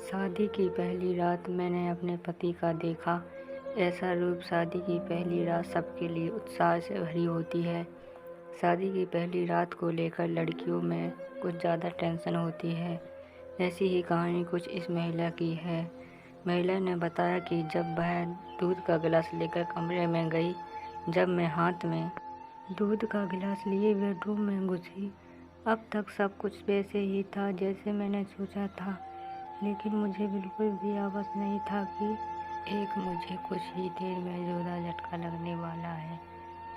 शादी की पहली रात मैंने अपने पति का देखा। ऐसा रूप शादी की पहली रात सबके लिए उत्साह से भरी होती है। शादी की पहली रात को लेकर लड़कियों में कुछ ज़्यादा टेंशन होती है। ऐसी ही कहानी कुछ इस महिला की है। महिला ने बताया कि जब वह दूध का गिलास लेकर कमरे में गई, जब मैं हाथ में दूध का गिलास लिए बेडरूम में घुसी, अब तक सब कुछ वैसे ही था जैसे मैंने सोचा था, लेकिन मुझे बिल्कुल भी आभास नहीं था कि मुझे कुछ ही देर में जोरदार झटका लगने वाला है।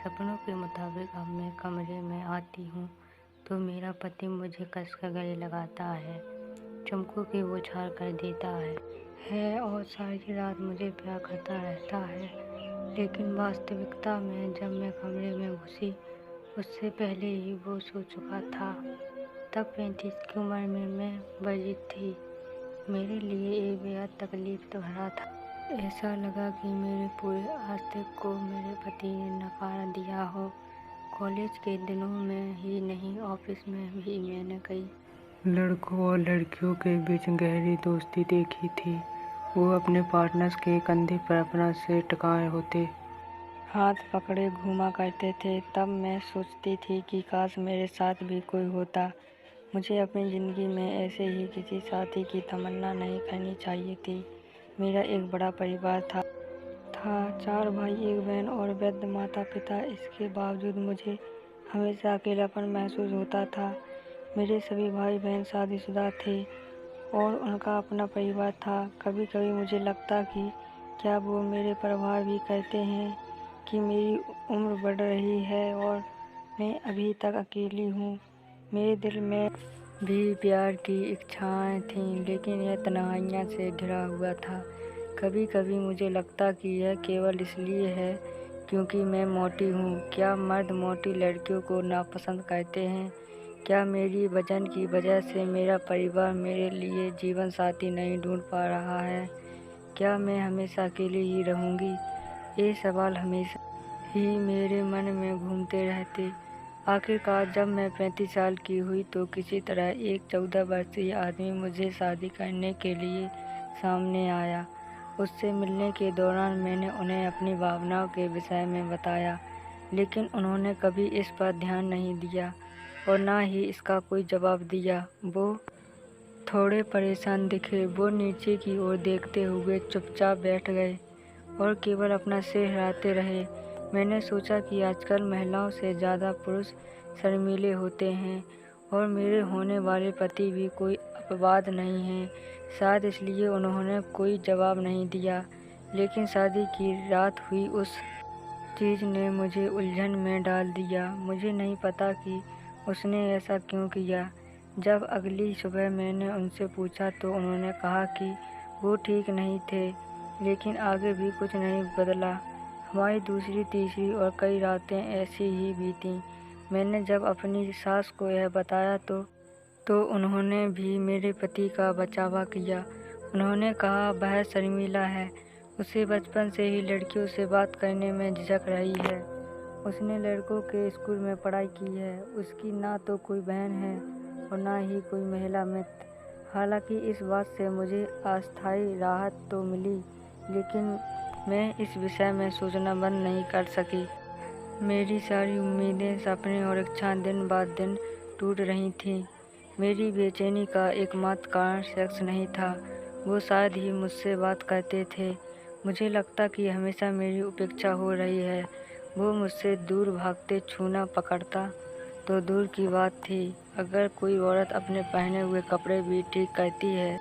सपनों के मुताबिक अब मैं कमरे में आती हूँ तो मेरा पति मुझे कसकर गले लगाता है, चुम्बकों की बौछार कर देता है और सारी रात मुझे प्यार करता रहता है। लेकिन वास्तविकता में जब मैं कमरे में घुसी, उससे पहले ही वो सो चुका था। तब 35 की उम्र में मैं वर्जित थी। मेरे लिए ये बेहद तकलीफ भरा था। ऐसा लगा कि मेरे पूरे अस्तित्व को मेरे पति ने नकार दिया हो। कॉलेज के दिनों में ही नहीं, ऑफिस में भी मैंने कई लड़कों और लड़कियों के बीच गहरी दोस्ती देखी थी। वो अपने पार्टनर्स के कंधे पर अपना सिर टिकाए होते, हाथ पकड़े घूमा करते थे। तब मैं सोचती थी कि काश मेरे साथ भी कोई होता। मुझे अपनी ज़िंदगी में ऐसे ही किसी साथी की तमन्ना नहीं करनी चाहिए थी। मेरा एक बड़ा परिवार था 4 भाई, 1 बहन और वृद्ध माता पिता। इसके बावजूद मुझे हमेशा अकेलापन महसूस होता था। मेरे सभी भाई बहन शादीशुदा थे और उनका अपना परिवार था। कभी कभी मुझे लगता कि क्या वो मेरे प्रभाव भी करते हैं कि मेरी उम्र बढ़ रही है और मैं अभी तक अकेली हूँ। मेरे दिल में भी प्यार की इच्छाएं थीं, लेकिन यह तन्हाइयों से घिरा हुआ था। कभी कभी मुझे लगता कि यह केवल इसलिए है क्योंकि मैं मोटी हूँ। क्या मर्द मोटी लड़कियों को नापसंद करते हैं? क्या मेरी वजन की वजह से मेरा परिवार मेरे लिए जीवन साथी नहीं ढूंढ पा रहा है? क्या मैं हमेशा अकेली ही रहूँगी? ये सवाल हमेशा ही मेरे मन में घूमते रहते। आखिरकार जब मैं 35 साल की हुई तो किसी तरह एक 14 वर्षीय आदमी मुझे शादी करने के लिए सामने आया। उससे मिलने के दौरान मैंने उन्हें अपनी भावनाओं के विषय में बताया, लेकिन उन्होंने कभी इस पर ध्यान नहीं दिया और ना ही इसका कोई जवाब दिया। वो थोड़े परेशान दिखे। वो नीचे की ओर देखते हुए चुपचाप बैठ गए और केवल अपना सिर हिलाते रहे। मैंने सोचा कि आजकल महिलाओं से ज़्यादा पुरुष शर्मीले होते हैं और मेरे होने वाले पति भी कोई अपवाद नहीं हैं। शायद इसलिए उन्होंने कोई जवाब नहीं दिया। लेकिन शादी की रात हुई उस चीज़ ने मुझे उलझन में डाल दिया। मुझे नहीं पता कि उसने ऐसा क्यों किया। जब अगली सुबह मैंने उनसे पूछा तो उन्होंने कहा कि वो ठीक नहीं थे, लेकिन आगे भी कुछ नहीं बदला। हमारी दूसरी, तीसरी और कई रातें ऐसी ही बीतीं। मैंने जब अपनी सास को यह बताया तो उन्होंने भी मेरे पति का बचावा किया। उन्होंने कहा वह शर्मीला है, उसे बचपन से ही लड़कियों से बात करने में झिझक रही है। उसने लड़कों के स्कूल में पढ़ाई की है। उसकी ना तो कोई बहन है और ना ही कोई महिला मित्र। हालांकि इस बात से मुझे अस्थायी राहत तो मिली, लेकिन मैं इस विषय में सोचना बंद नहीं कर सकी। मेरी सारी उम्मीदें, सपने और इच्छाएं दिन बाद दिन टूट रही थीं। मेरी बेचैनी का एकमात्र कारण सेक्स नहीं था। वो शायद ही मुझसे बात करते थे। मुझे लगता कि हमेशा मेरी उपेक्षा हो रही है। वो मुझसे दूर भागते, छूना पकड़ता तो दूर की बात थी। अगर कोई औरत अपने पहने हुए कपड़े भी ठीक करती है